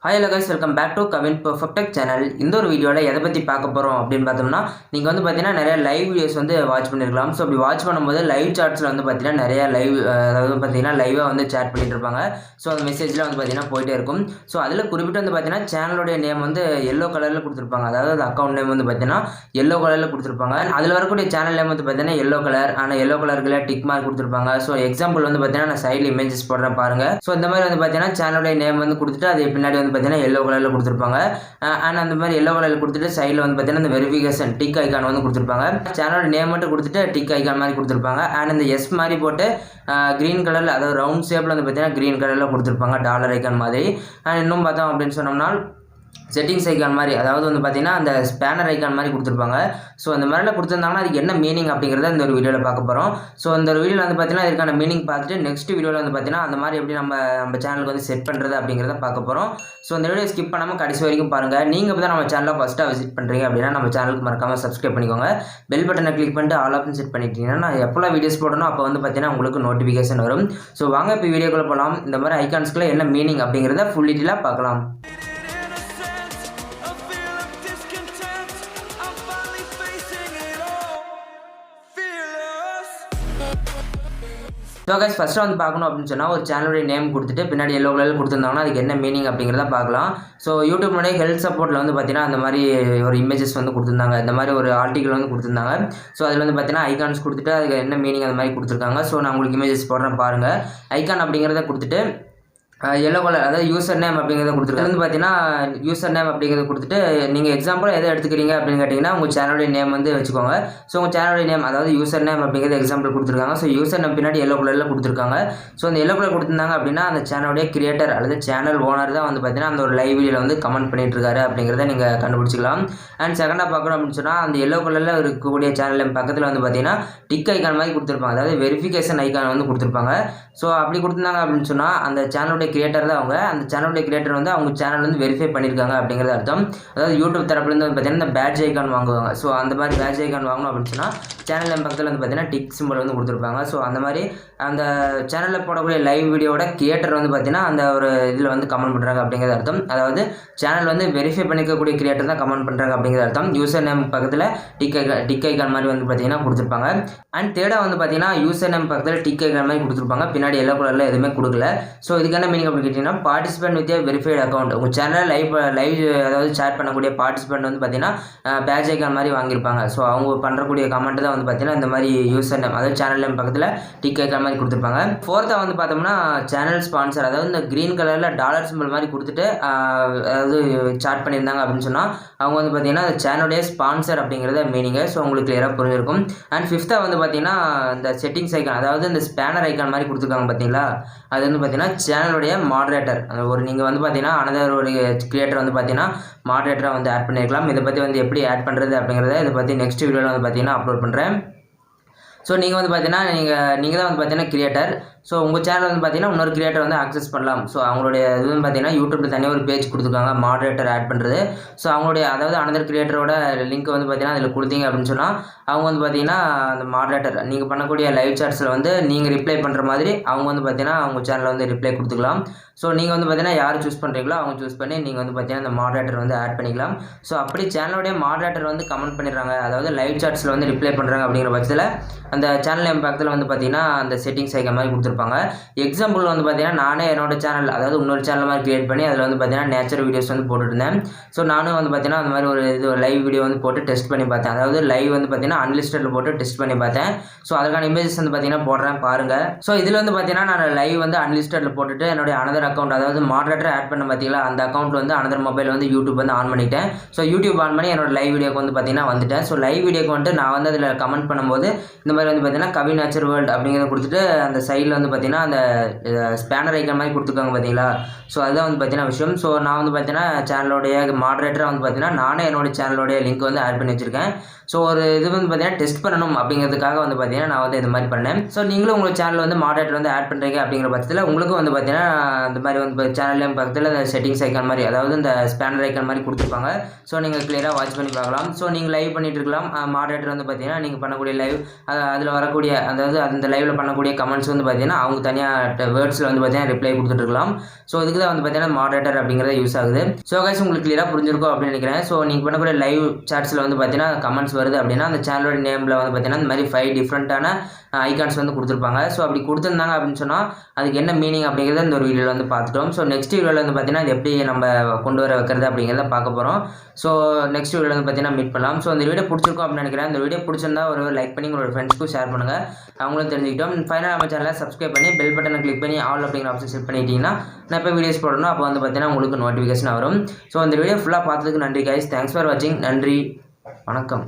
Hi hello guys, welcome back to kavinperfecttechchannel. இந்த ஒரு வீடியோல எதை பத்தி பார்க்க போறோம் அப்படினு பார்த்தோம்னா நீங்க வந்து பாத்தீங்கன்னா நிறைய லைவ் வீடியோஸ் வந்து வாட்ச் பண்ணிருக்கலாம். சோ அப்படி வாட்ச் பண்ணும்போது லைவ் சாட்ஸ்ல வந்து பாத்தீங்கன்னா நிறைய லைவ் அதாவது பாத்தீங்கன்னா லைவா வந்து chat பண்ணிட்டு இருப்பாங்க. சோ அந்த மெசேஜ்ல வந்து பாத்தீங்கன்னா போயிட்டே இருக்கும். சோ அதுல குறிப்பிட்டு வந்து பாத்தீங்கன்னா சேனலோட நேம் வந்து yellow கலர்ல கொடுத்திருப்பாங்க. அதாவது அக்கவுண்ட் நேம் வந்து பாத்தீங்கன்னா yellow கலர்ல கொடுத்திருப்பாங்க. அதுல வரக்கூடிய சேனல் நேம் வந்து பாத்தீங்கன்னா yellow கலர் ஆனா yellow கலர்ல டிக் மார்க் கொடுத்திருப்பாங்க. சோ எக்ஸாம்பிள் வந்து பாத்தீங்கன்னா நான் சைடுல இமேஜஸ் போடுறேன் பாருங்க. சோ இந்த மாதிரி வந்து பாத்தீங்கன்னா சேனலோட நேம் வந்து கொடுத்துட்டு அது பின்னாடி வந்து பாத்தீங்கன்னா yellow கலர்ல கொடுத்திருப்பாங்க. அண்ட் அந்த மாதிரி yellow கலர்ல கொடுத்துட்டு சைடுல வந்து பாத்தீங்கன்னா இந்த வெரிஃபிகேஷன் டிக் ஐகான் வந்து கொடுத்திருப்பாங்க. சேனலோட நேம் மட்டும் கொடுத்துட்டு டிக் ஐகான் மாதிரி கொடுத்திருப்பாங்க. அண்ட் இந்த எஸ் மாதிரி போட்டு கிரீன் கலர்ல அதாவது ரவுண்ட் ஷேப்ல வந்து பாத்தீங்கன்னா கிரீன் கலர்ல கொடுத்திருப்பாங்க டாலர் ஐகான் மாதிரி. அண்ட் இன்னும் பார்த்தோம் அப்படின்னு சொன்னோம்னா செட்டிங்ஸ் ஐக்கான் மாதிரி அதாவது வந்து பார்த்தீங்கன்னா அந்த ஸ்பேனர் ஐக்கான் மாதிரி கொடுத்துருப்பாங்க. ஸோ அந்த மாதிரிலாம் கொடுத்துருந்தாங்கன்னா அதுக்கு என்ன மீனிங் அப்படிங்கிறத இந்த ஒரு வீடியோவில் பார்க்க போகிறோம். ஸோ இந்த ஒரு வீடியோவில் வந்து பார்த்தீங்கன்னா இதுக்கான மீனிங் பார்த்துட்டு நெக்ஸ்ட் வீடியோவில் வந்து பார்த்தீங்கன்னா அந்த மாதிரி எப்படி நம்ம சேனலுக்கு வந்து செட் பண்ணுறது அப்படிங்கிறத பார்க்க போகிறோம். ஸோ இந்த வீடியோ ஸ்கிப் பண்ணாமல் கடைசி வரைக்கும் பாருங்கள். நீங்கள் இப்போ தான் நம்ம சேனலை ஃபஸ்ட்டாக விசிட் பண்ணுறீங்க அப்படின்னா நம்ம சேனலுக்கு மறக்காமல் சப்ஸ்கிரைப் பண்ணிக்கோங்க. பெல் பட்டனை கிளிக் பண்ணிட்டு ஆல் ஆப்ஷன் செட் பண்ணிட்டீங்கன்னா நான் எப்போல்லாம் வீடியோஸ் போடணும் அப்போ வந்து பார்த்தீங்கன்னா உங்களுக்கு நோட்டிஃபிகேஷன் வரும். ஸோ வாங்க இப்போ வீடியோக்குள்ளே போகலாம். இந்த மாதிரி ஐக்கான்ஸ்க்குள்ள என்ன மீனிங் அப்படிங்கிறத ஃபுல் டீட்டெயிலாக பார்க்கலாம். ஸோ கைஸ் ஃபஸ்ட்டு வந்து பார்க்கணும் அப்படின்னு சொன்னால் ஒரு சேனலுடைய நேம் கொடுத்துட்டு பின்னாடி எல்லோ கலரில் கொடுத்துருந்தாங்கன்னா அதுக்கு என்ன மீனிங் அப்படிங்கிறத பார்க்கலாம். ஸோ யூடியூப் முன்னாடி ஹெல்த் சப்போர்ட்டில் வந்து பார்த்தீங்கன்னா அந்த மாதிரி ஒரு இமேஜஸ் வந்து கொடுத்துருந்தாங்க. இந்த மாதிரி ஒரு ஆர்டிகல் வந்து கொடுத்துருந்தாங்க. ஸோ அதில் வந்து பார்த்தீங்கன்னா ஐகான்ஸ் கொடுத்துட்டு அதுக்கு என்ன மீனிங் அந்த மாதிரி கொடுத்துருக்காங்க. ஸோ நான் உங்களுக்கு இமேஜஸ் போடுறேன் பாருங்கள். ஐகான் அப்படிங்கிறத கொடுத்துட்டு எல்லோ கலர் அதாவது யூசர் நேம் அப்படிங்கிறத கொடுத்துருக்கு. வந்து பார்த்தீங்கன்னா யூசர் நேம் அப்படிங்கிறத கொடுத்துட்டு நீங்கள் எக்ஸாம்பிள் எதை எடுத்துக்கிறீங்க அப்படின்னு கேட்டிங்கன்னா உங்கள் சேனலுடைய நேம் வந்து வச்சுக்கோங்க. ஸோ உங்கள் சேனலுடைய நேம் அதாவது யூசர் நேம் அப்படிங்கிறது எக்ஸாம்பிள் கொடுத்துருக்காங்க. ஸோ யூசர் நேம் பின்னாடி எல்லோ கலரில் கொடுத்துருக்காங்க. ஸோ அந்த எல்லோ கலர் கொடுத்துருந்தாங்க அப்படின்னா அந்த சேனலுடைய கிரியேட்டர் அல்லது சேனல் ஓனர் தான் வந்து பார்த்தீங்கன்னா அந்த ஒரு லைவ் வீடியோவில் வந்து கமெண்ட் பண்ணிட்டு இருக்காரு அப்படிங்கிறத நீங்கள் கண்டுபிடிச்சிக்கலாம். அண்ட் செகண்டாக பார்க்கணும் அப்படின்னு சொன்னால் அந்த எல்லோ கலரில் இருக்கக்கூடிய சேனல் நேம் பக்கத்தில் வந்து பார்த்தீங்கன்னா டிக் ஐக்கான் மாதிரி கொடுத்துருப்பாங்க. அதாவது வெரிஃபிகேஷன் ஐக்கான் வந்து கொடுத்துருப்பாங்க. ஸோ அப்படி கொடுத்துருந்தாங்க அப்படின்னு சொன்னால் அந்த சேனலுடைய கிரியேட்டர் தான் அவங்க அந்த சேனலுடைய கிரியேட்டர் வந்து அவங்க சேனல் வந்து வெரிஃபை பண்ணியிருக்காங்க அப்படிங்கிறது அர்த்தம். அதாவது யூடியூப் தரப்புலேருந்து வந்து பார்த்தீங்கன்னா இந்த பேட்ச் ஐக்கான் வாங்குவாங்க. ஸோ அந்த மாதிரி பேட்ச் ஐக்கான் வாங்கணும் அப்படின்னு சொன்னால் சேனல் நேம் பக்கத்தில் வந்து பார்த்தீங்கன்னா டிக் சிம்பிள் வந்து கொடுத்துருப்பாங்க. ஸோ அந்த மாதிரி அந்த சேனலில் போடக்கூடிய லைவ் வீடியோட கிரியேட்டர் வந்து பார்த்தீங்கன்னா அந்த ஒரு இதில் வந்து கமெண்ட் பண்ணுறாங்க அப்படிங்கிறது அர்த்தம். அதாவது சேனல் வந்து வெரிஃபை பண்ணிக்கக்கூடிய கிரியேட்டர் தான் கமெண்ட் பண்ணுறாங்க அப்படிங்கிறது அர்த்தம். யூசர் நேம் பக்கத்தில் டிக் ஐக்கான் மாதிரி வந்து பார்த்தீங்கன்னா கொடுத்துருப்பாங்க. அண்ட் தேர்டாக வந்து பார்த்தீங்கன்னா யூசர் நேம் பக்கத்தில் டிக் ஐக்கான் மாதிரி கொடுத்துருப்பாங்க. பின்னாடி எல்லோ கலரில் எதுவுமே கொடுக்கல. ஸோ இதுக்கான மீனிங் அப்படின்னு கேட்டிங்கன்னா பார்ட்டிசிபென்ட் வித் வெரிஃபைடு அக்கௌண்ட் உங்கள் சேனலில் லைவ் அதாவது ஷேர் பண்ணக்கூடிய பார்ட்டிசிபென்ட் வந்து பார்த்தீங்கன்னா பேட்ச் ஐக்கான் மாதிரி வாங்கியிருப்பாங்க. ஸோ அவங்க பண்ணுறக்கூடிய கமெண்ட் தான் வந்து பார்த்தீங்கன்னா இந்த மாதிரி யூசர் நேம் அதாவது சேனல் நேம் பக்கத்தில் டிக் ஐக்கான் மாதிரி கொடுத்துருப்பாங்க. ஃபோர்த்தாக வந்து பார்த்தோம்னா சேனல் ஸ்பான்சர் அதாவது இந்த க்ரீன் கலரில் டாலர் சிம்பிள் மாதிரி கொடுத்துட்டு அதாவது சாட் பண்ணியிருந்தாங்க அப்படின்னு சொன்னால் அவங்க வந்து பார்த்தீங்கன்னா சேனலுடைய ஸ்பான்சர் அப்படிங்கிறத மீனிங்கு. ஸோ உங்களுக்கு கிளியராக புரிஞ்சிருக்கும். அண்ட் ஃபிஃப்த்தாக வந்து பார்த்தீங்கன்னா இந்த செட்டிங்ஸ் ஐக்கான் அதாவது இந்த ஸ்பேனர் ஐக்கான் மாதிரி கொடுத்துருக்காங்க பார்த்தீங்களா அது வந்து பார்த்தீங்கன்னா சேனலுடைய மாடரேட்டர் ஒரு நீங்கள் வந்து பார்த்தீங்கன்னா அனதர் ஒரு கிரியேட்டர் வந்து பார்த்தீங்கன்னா மாடரேட்டராக வந்து ஆட் பண்ணியிருக்கலாம். இதை பற்றி வந்து எப்படி ஆட் பண்ணுறது அப்படிங்கிறத இதை பற்றி நெக்ஸ்ட் வீடியோவில் வந்து பார்த்தீங்கன்னா அப்லோட் பண்ணுறேன். ஸோ நீங்கள் வந்து பார்த்தீங்கன்னா நீங்கள் தான் வந்து பார்த்தீங்கன்னா கிரியேட்டர். ஸோ உங்கள் சேனல் வந்து பார்த்தீங்கன்னா இன்னொரு கிரியேட்டர் வந்து ஆக்சஸ் பண்ணலாம். ஸோ அவங்களுடைய இது வந்து பார்த்தீங்கன்னா யூடியூப்பில் தனியாக ஒரு பேஜ் கொடுத்துருக்காங்க மாடரேட்டர் ஆட் பண்ணுறது. ஸோ அவங்களுடைய அதாவது அனதர் கிரியேட்டரோட லிங்க் வந்து பார்த்தீங்கன்னா அதில் கொடுத்தீங்க அப்படின்னு சொன்னால் அவங்க வந்து பார்த்தீங்கன்னா அந்த மாடரேட்டர் நீங்கள் பண்ணக்கூடிய லைவ் சாட்ஸில் வந்து நீங்கள் ரிப்ளை பண்ணுற மாதிரி அவங்க வந்து பார்த்தீங்கன்னா அவங்க சேனலில் வந்து ரிப்ளை கொடுத்துக்கலாம். ஸோ நீங்கள் வந்து பார்த்தீங்கன்னா யார் சூஸ் பண்ணுறீங்களோ அவங்க சூஸ் பண்ணி நீங்கள் வந்து பார்த்தீங்கன்னா அந்த மாடரேட்டர் வந்து ஆட் பண்ணிக்கலாம். ஸோ அப்படி சேனலுடைய மாடரேட்டர் வந்து கமெண்ட் பண்ணிடுறாங்க அதாவது லைவ் சாட்ஸில் வந்து ரிப்ளை பண்ணுறாங்க அப்படிங்கிற பட்சத்தில் அந்த சேனல் நேம் பக்கத்தில் வந்து பார்த்தீங்கன்னா அந்த செட்டிங்ஸ் ஐக்கான் மாதிரி கொடுத்துருப்பாங்க. எக்ஸாம்பிள் வந்து பார்த்தீங்கன்னா நானே என்னோட சேனல் அதாவது இன்னொரு சேனல் மாதிரி கிரியேட் பண்ணி அதில் வந்து பார்த்தீங்கன்னா நேச்சர் வீடியோஸ் வந்து போட்டுருந்தேன். ஸோ நானும் வந்து பார்த்தீங்கன்னா அந்த மாதிரி ஒரு லைவ் வீடியோ வந்து போட்டு டெஸ்ட் பண்ணி பார்த்தேன். அதாவது லைவ் வந்து பார்த்தீங்கன்னா அன்லிஸ்டடில் போட்டு டெஸ்ட் பண்ணி பார்த்தேன். ஸோ அதுக்கான இமேஜஸ் வந்து பார்த்தீங்கன்னா போடுறேன் பாருங்கள். ஸோ இதில் வந்து பார்த்தீங்கன்னா நான் லைவ் வந்து அன்லிஸ்டடில் போட்டுட்டு என்னுடைய அனதர் அக்கௌண்ட் அதாவது மாடரேட்டர் ஆட் பண்ண பார்த்தீங்களா அந்த அக்கௌண்ட் வந்து அனதர் மொபைல் வந்து யூடியூப் வந்து ஆன் பண்ணிட்டேன். ஸோ யூடியூப் ஆன் பண்ணி என்னோட லைவ் வீடியோக்கு வந்து பார்த்தீங்கன்னா வந்துட்டேன். ஸோ லைவ் வீடியோக்கு வந்துட்டு நான் வந்து அதில் கமெண்ட் பண்ணும்போது இந்த மாதிரி வந்து பார்த்தீங்கன்னா கவின் நேச்சர் வேர்ல்டு அப்படிங்கிறத கொடுத்துட்டு அந்த சைடில் வந்து பார்த்தீங்கன்னா அந்த ஸ்பேனர் ஐக்கான் மாதிரி கொடுத்துருக்காங்க பார்த்தீங்களா. ஸோ அதுதான் வந்து பார்த்தீங்கன்னா விஷயம். ஸோ நான் வந்து பார்த்தீங்கன்னா சேனலோடைய மாடரேட்டராக வந்து பார்த்தீங்கன்னா நானே என்னோட சேனலோடைய லிங்க் வந்து ஆட் பண்ணி வச்சிருக்கேன். ஸோ ஒரு இது வந்து பார்த்தீங்கன்னா டெஸ்ட் பண்ணணும் அப்படிங்கிறதுக்காக வந்து பார்த்தீங்கன்னா நான் வந்து இது மாதிரி பண்ணேன். ஸோ நீங்களும் உங்கள் சேனல் வந்து மாடரேட்டர் வந்து ஆட் பண்ணுறீங்க அப்படிங்கிற பட்சத்தில் உங்களுக்கும் வந்து பார்த்தீங்கன்னா இந்த மாதிரி வந்து சேனல் பக்கத்தில் இந்த செட்டிங்ஸ் ஐக்கான் மாதிரி அதாவது இந்த ஸ்பேனர் ஐக்கான் மாதிரி கொடுத்துருப்பாங்க. ஸோ நீங்கள் கிளியராக வாட்ச் பண்ணி பார்க்கலாம். ஸோ நீங்கள் லைவ் பண்ணிட்டு இருக்கலாம். மாடரேட்டர் வந்து பார்த்தீங்கன்னா நீங்கள் பண்ணக்கூடிய லைவ் அதில் வரக்கூடிய அதாவது அந்த லைவில் பண்ணக்கூடிய கமெண்ட்ஸ் வந்து பார்த்தீங்கன்னா பார்த்தீங்கன்னா அவங்க தனியாக வேர்ட்ஸில் வந்து பார்த்தீங்கன்னா ரிப்ளை கொடுத்துட்டுருக்கலாம். ஸோ இதுக்கு தான் வந்து பார்த்தீங்கன்னா மாடரேட்டர் அப்படிங்கிறது யூஸ் ஆகுது. ஸோ கைஸ் உங்களுக்கு கிளியராக புரிஞ்சிருக்கும் அப்படின்னு நினைக்கிறேன். ஸோ நீங்கள் பண்ணக்கூடிய லைவ் சாட்ஸில் வந்து பார்த்தீங்கன்னா கமெண்ட்ஸ் வருது அப்படின்னா அந்த சேனலோட நேமில் வந்து பார்த்தீங்கன்னா இந்த மாதிரி 5 டிஃப்ரெண்ட்டான ஐகான்ஸ் வந்து கொடுத்துருப்பாங்க. ஸோ அப்படி கொடுத்துருந்தாங்க அப்படின்னு சொன்னால் அதுக்கு என்ன மீனிங் அப்படிங்கிறத இந்த ஒரு வீடியோவில் வந்து பார்த்துட்டோம். ஸோ நெக்ஸ்ட் வீடியோவில் வந்து பார்த்தீங்கன்னா இது எப்படி நம்ம கொண்டு வர வைக்கிறது அப்படிங்கிறத பார்க்க போகிறோம். ஸோ நெக்ஸ்ட் வீடியோவில் வந்து பார்த்தீங்கன்னா மீட் பண்ணலாம். ஸோ இந்த வீடியோ பிடிச்சிருக்கும் அப்படின்னு நினைக்கிறேன். இந்த வீடியோ பிடிச்சிருந்தா ஒரு லைக் பண்ணி உங்களோட ஃப்ரெண்ட்ஸ்க்கும் ஷேர் பண்ணுங்கள், அவங்களும் தெரிஞ்சுக்கிட்டோம். ஃபைனலாக நம்ம சேனலை சப்ஸ்கிரைப் பண்ணி பெல் பட்டனை கிளிக் பண்ணி ஆல் அப்படிங்கிற ஆப்ஷன் செட் பண்ணிட்டீங்கன்னா நான் இப்போ வீடியோஸ் போடணும், அப்போ வந்து பார்த்தீங்கன்னா உங்களுக்கு நோட்டிஃபிகேஷன் வரும். ஸோ இந்த வீடியோ ஃபுல்லாக பார்த்ததுக்கு நன்றி கைஸ். தேங்க்ஸ் ஃபார் வாட்சிங். நன்றி, வணக்கம்.